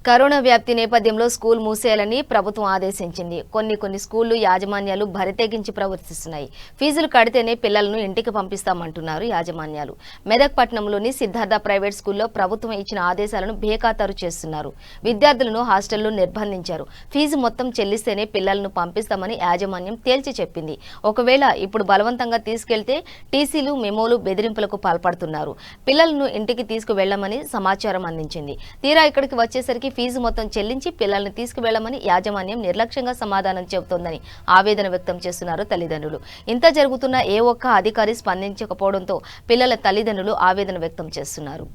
Corona వ్యాప్తి నేపథ్యంలో school మూసేయాలని ప్రభుత్వం ఆదేశించింది. కొన్ని స్కూళ్లు యాజమాన్యాలు బరితెగించి ప్రవర్తిస్తున్నాయి. ఫీజులు కడితేనే పిల్లలను ఇంటికి పంపిస్తామంటున్నారు యాజమాన్యాలు. మెదక్ పట్టణంలోని సిద్ధార్థ ప్రైవేట్ స్కూల్లో ప్రభుత్వం ఇచ్చిన ఆదేశాలను బేఖాతరు చేస్తున్నారు. విద్యార్థులను హాస్టల్లో నిర్బంధించారు. ఫీజు మొత్తం చెల్లిస్తేనే పిల్లలను పంపిస్తామని యాజమాన్యం తేల్చి చెప్పింది. ఒకవేళ ఇప్పుడు బలవంతంగా తీసుకెళ్తే టీసీలు, మెమోలు బెదిరింపులకు పాల్పడుతున్నారు. పిల్లలను ఇంటికి తీసుకువెళ్లమని సమాచారం అందించింది. తీరా ఇక్కడికి వచ్చేసరికి ఫీజు మొత్తం చెల్లించి పిల్లల్ని తీసుకువెళ్లమని యాజమాన్యం నిర్లక్ష్యంగా సమాధానం చెబుతోందని ఆవేదన వ్యక్తం చేస్తున్నారు తల్లిదండ్రులు. ఇంత జరుగుతున్న ఏ ఒక్క అధికారి స్పందించకపోవడంతో పిల్లల తల్లిదండ్రులు ఆవేదన వ్యక్తం చేస్తున్నారు.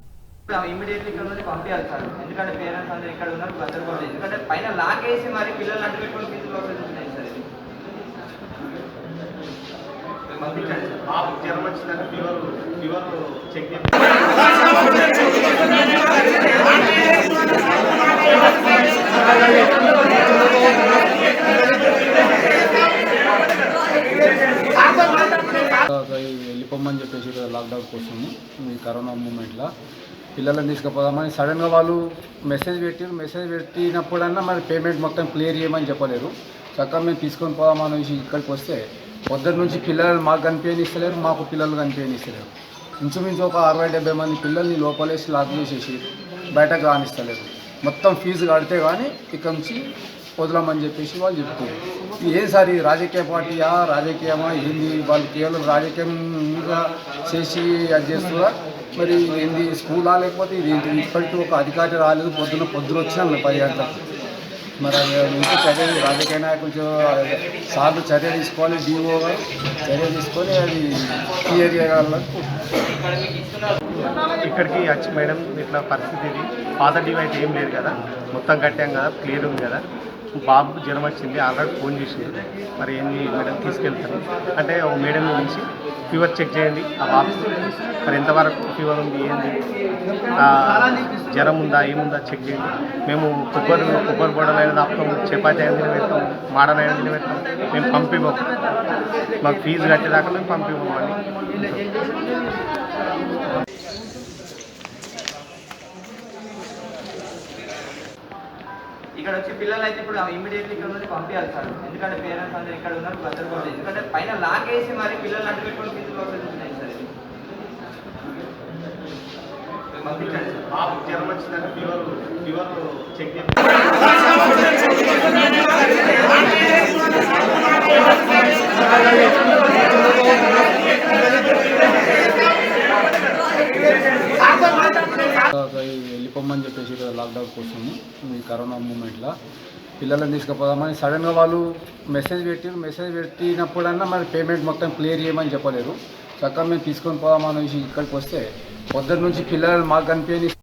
వెళ్ళిపోమని చెప్పేసి లాక్డౌన్ కోసం ఈ కరోనా మూమెంట్లో పిల్లలను తీసుకుపోదామని సడన్గా వాళ్ళు మెసేజ్ పెట్టినప్పుడన్నా మరి పేమెంట్ మొత్తం క్లియర్ చేయమని చెప్పలేరు. చక్కగా మేము తీసుకొని పోదామని ఇక్కడికి వస్తే పొద్దున్న నుంచి పిల్లలు మాకు కనిపించనిస్తలేరు, మాకు పిల్లలు కనిపించనిస్తలేరు. ఇంచుమించు ఒక 60-70 మంది పిల్లల్ని లోపలేసి లాక్ చేసేసి బయటకు రానిస్తలేరు. మొత్తం ఫీజు కడితే కానీ ఇక్కడ నుంచి వదలమని చెప్పేసి వాళ్ళు చెప్తున్నారు. ఏం సార్ ఇది రాజకీయ పార్టీయా, రాజకీయమా, ఏంది? వాళ్ళు కేవలం రాజకీయంగా చేసి అది చేస్తున్నా. మరి ఏంది స్కూలా లేకపోతే ఇది ఏంటి? ఇప్పటికీ ఒక అధికారి రాలేదు. పొద్దున వచ్చినాం 10 గంటలకు. మరి ఇంటి చర్యలు రాజకీయ నాయకులు సార్లు చర్య తీసుకోవాలి, డిఓ గారు చర్య తీసుకొని అది క్లియర్ చేయగలరు. ఇక్కడికి వచ్చి మేడం ఇట్లా పరిస్థితి ఇది, పాత డ్యూ అయితే ఏం లేదు కదా, మొత్తం కట్టాం కదా, క్లియర్ ఉంది కదా, బాబుకు జ్వరం వచ్చింది, ఆల్రెడీ ఫోన్ చేసింది, మరి ఏంది మేడం తీసుకెళ్తాను అంటే ఓ మేడం నుంచి ఫీవర్ చెక్ చేయండి ఆ బాబు, మరి ఎంతవరకు ఫీవర్ ఉంది, ఏంది జ్వరం ఉందా ఏముందా చెక్ చేయండి. మేము కొబ్బరి బొడలైన ఆపుతాం, చపాతీ అయిన తినబెడతాం, మాడలైన తినబెడతాం, మేము పంపివ్వం. మాకు ఫీజు కట్టేదాకా మేము పంపివ్వమని. ఇక్కడ వచ్చి పిల్లలు అయితే ఇప్పుడు ఇమీడియట్లీ ఇక్కడ నుంచి పంపించాలి సార్. ఎందుకంటే పేరెంట్స్ అందరూ ఇక్కడ ఉన్నారు, భద్రపడలేదు. ఎందుకంటే పైన లాక్ వేసి మరి పిల్లలు అడ్డు పెట్టుకుని ఫీజులు వస్తున్నాయి సార్. పంపించండి సార్. బాబు జ్వరం వచ్చిందంటే ఫీవర్ చెక్ చేయండి. వెళ్ళిపోమని చెప్పేసి లాక్డౌన్ కోసం ఈ కరోనా మూమెంట్లో పిల్లలను తీసుకుపోదామని సడన్గా వాళ్ళు మెసేజ్ పెట్టినప్పుడన్నా మరి పేమెంట్ మొత్తం క్లియర్ చేయమని చెప్పలేరు. చక్కగా మేము తీసుకొని పోదామని ఇక్కడికి వస్తే పొద్దున్న నుంచి పిల్లలు మాకు కనిపించని